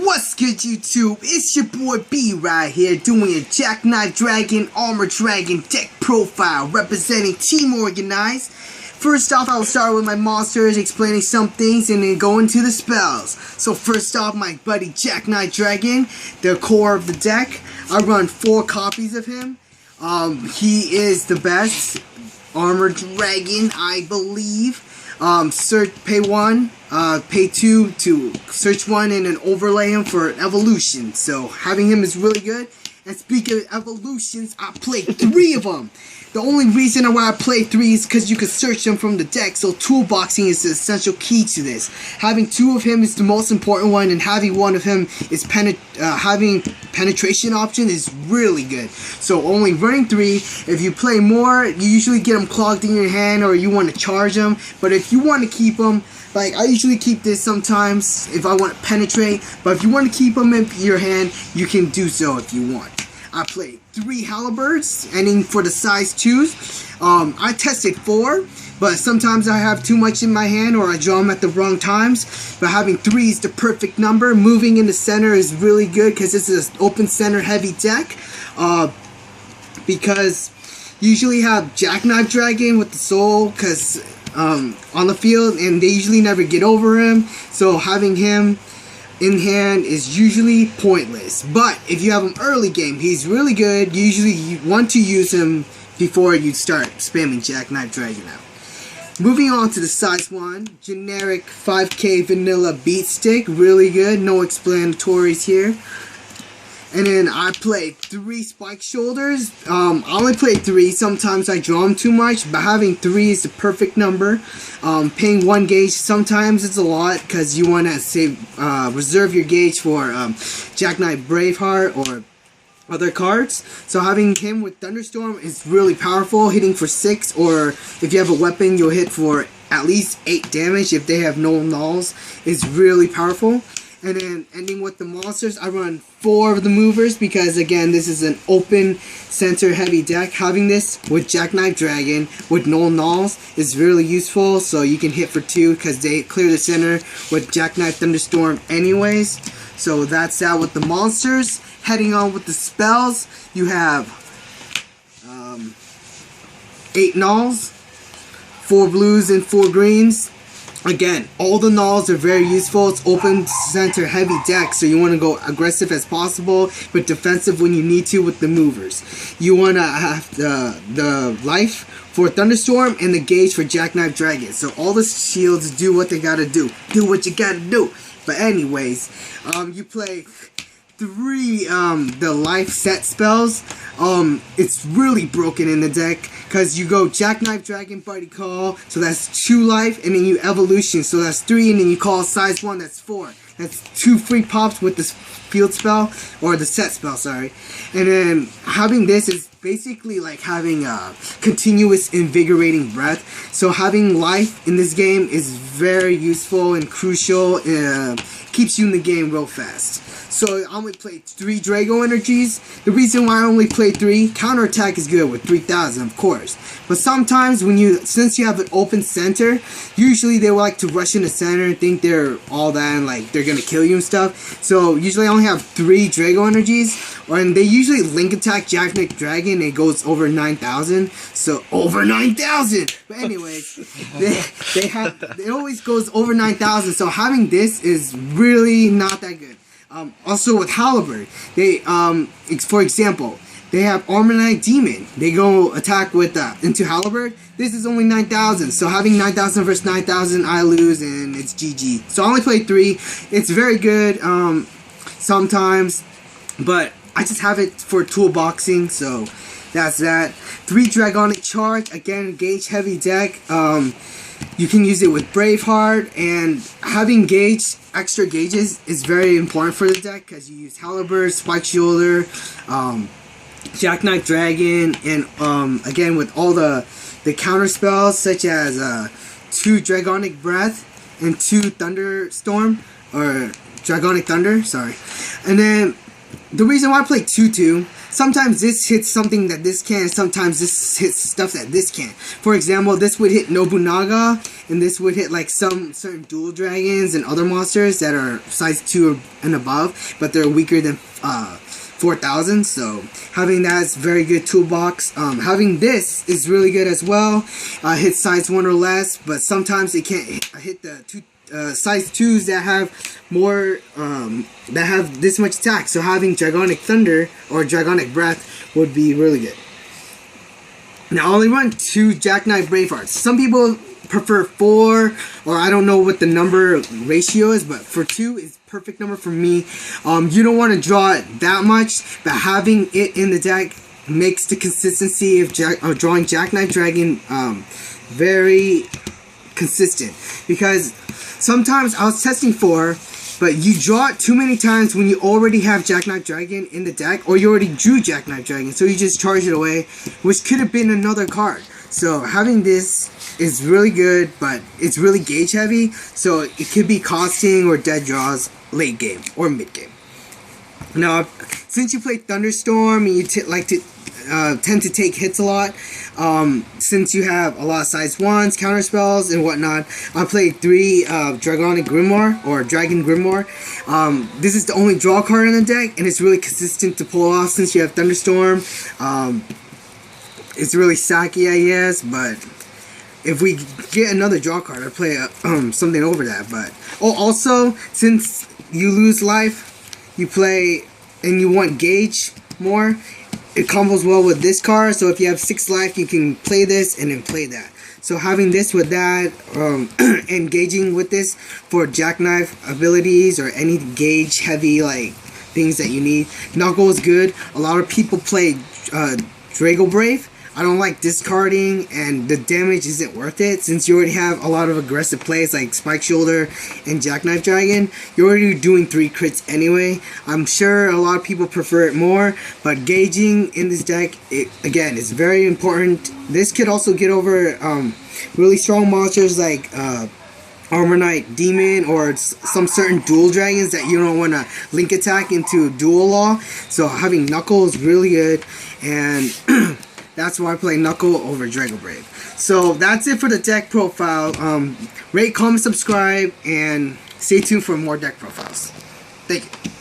What's good, YouTube? It's your boy B right here doing a Jackknife Dragon Armor Dragon deck profile representing Team Organized. First off, I'll start with my monsters, explaining some things, and then go into the spells. So first off, my buddy Jackknife Dragon, the core of the deck. I run 4 copies of him. He is the best Armor Dragon, I believe. Pay 1, pay 2 to search 1 and then overlay him for an evolution. So having him is really good. And speaking of evolutions, I played 3 of them. The only reason why I play 3 is because you can search them from the deck, so toolboxing is the essential key to this. Having 2 of him is the most important one, and having 1 of him is having penetration option is really good. So only running 3. If you play more, you usually get them clogged in your hand or you want to charge them. But if you want to keep them, like I usually keep this sometimes if I want to penetrate, but if you want to keep them in your hand, you can do so if you want. I played 3 halberds, ending for the size 2s. I tested 4, but sometimes I have too much in my hand or I draw them at the wrong times. But having 3 is the perfect number. Moving in the center is really good because this is an open center heavy deck. Because you usually have Jackknife Dragon with the soul because on the field, and they usually never get over him. So having him in hand is usually pointless, but if you have him early game, he's really good. Usually you want to use him before you start spamming Jackknife Dragon out. Moving on to the size 1, generic 5K vanilla beat stick, really good, no explanatories here. And then I played 3 spike shoulders. I only played 3. Sometimes I draw them too much, but having 3 is the perfect number. Paying 1 gauge sometimes it's a lot because you want to save, reserve your gauge for Jackknife Braveheart or other cards. So having him with Thunderstorm is really powerful, hitting for 6, or if you have a weapon, you'll hit for at least 8 damage if they have no nulls. Is really powerful. And then ending with the monsters, I run 4 of the movers because again, this is an open center heavy deck. Having this with Jackknife Dragon with no nulls is really useful, so you can hit for 2 because they clear the center with Jackknife Thunderstorm anyways. So that's that with the monsters. Heading on with the spells, you have 8 nulls, 4 blues and 4 greens. Again, all the nulls are very useful. It's open center heavy deck, so you want to go aggressive as possible, but defensive when you need to with the movers. You want to have the life for Thunderstorm and the gauge for Jackknife Dragon. So all the shields do what they gotta do. Do what you gotta do. But anyways, you play 3 the life set spells. It's really broken in the deck because you go Jackknife Dragon Buddy Call, so that's 2 life, and then you evolution, so that's 3, and then you call size 1, that's 4. That's 2 free pops with this field spell, or the set spell, sorry. And then having this is basically like having a continuous invigorating breath. So having life in this game is very useful and crucial. Keeps you in the game real fast. So I only played 3 Drago energies. The reason why I only played 3, counterattack is good with 3000 of course. But sometimes since you have an open center, usually they like to rush in the center and think they're all that and like they're gonna kill you and stuff. So usually I only have 3 Drago energies, and they usually link attack Jackknife Dragon. It goes over 9,000. So over 9,000. But anyways, it always goes over 9,000. So having this is really not that good. Also with Halberd, they for example, they have Armor Knight Demon. They go attack with into Halberd. This is only 9,000. So having 9,000 versus 9,000, I lose and it's GG. So I only played 3. It's very good sometimes, but I just have it for toolboxing. So that's that. 3 Dragonic Charge. Again, gauge heavy deck. You can use it with Braveheart, and having extra gauges is very important for the deck because you use Halberd, Spike Shoulder, Jackknife Dragon, and again with all the counter spells such as 2 Dragonic Breath and 2 Thunderstorm, or Dragonic Thunder, sorry. And then the reason why I play 2-2, sometimes this hits something that this can, sometimes this hits stuff that this can. For example, this would hit Nobunaga, and this would hit like some certain dual dragons and other monsters that are size 2 and above, but they're weaker than 4,000. So having that is very good toolbox. Having this is really good as well. Hit size 1 or less, but sometimes it can't hit the size 2s that have more that have this much attack. So having Dragonic Thunder or Dragonic Breath would be really good. Now I only run 2 Jackknife Bravehearts. Some people prefer 4, or I don't know what the number ratio is, but for 2 is perfect number for me. You don't want to draw it that much, but having it in the deck makes the consistency of drawing Jackknife Dragon very consistent. Because sometimes I was testing 4, but you draw it too many times when you already have Jackknife Dragon in the deck, or you already drew Jackknife Dragon, so you just charge it away, which could have been another card. So having this is really good, but it's really gauge heavy, so it could be costing or dead draws late game or mid game. Now, since you play Thunderstorm and you like to tend to take hits a lot, since you have a lot of size 1s, counter spells, and whatnot, I played 3 Dragonic Grimoire or Dragon Grimoire. This is the only draw card in the deck, and it's really consistent to pull off since you have Thunderstorm. It's really sacky, I guess, but if we get another draw card, I'd play something over that. But also, since you lose life, you play and you want gauge more, it combos well with this card. So if you have 6 life, you can play this and then play that. So having this with that, engaging with this for Jackknife abilities or any gauge heavy like things that you need. Knuckle is good. A lot of people play Drago Brave. I don't like discarding, and the damage isn't worth it since you already have a lot of aggressive plays like Spike Shoulder and Jackknife Dragon. You're already doing 3 crits anyway. I'm sure a lot of people prefer it more, but gauging in this deck, again, is very important. This could also get over really strong monsters like Armor Knight Demon or some certain dual dragons that you don't want to link attack into dual law. So having Knuckle is really good, and that's why I play Knuckle over Drago Brave. So that's it for the deck profile. Rate, comment, subscribe, and stay tuned for more deck profiles. Thank you.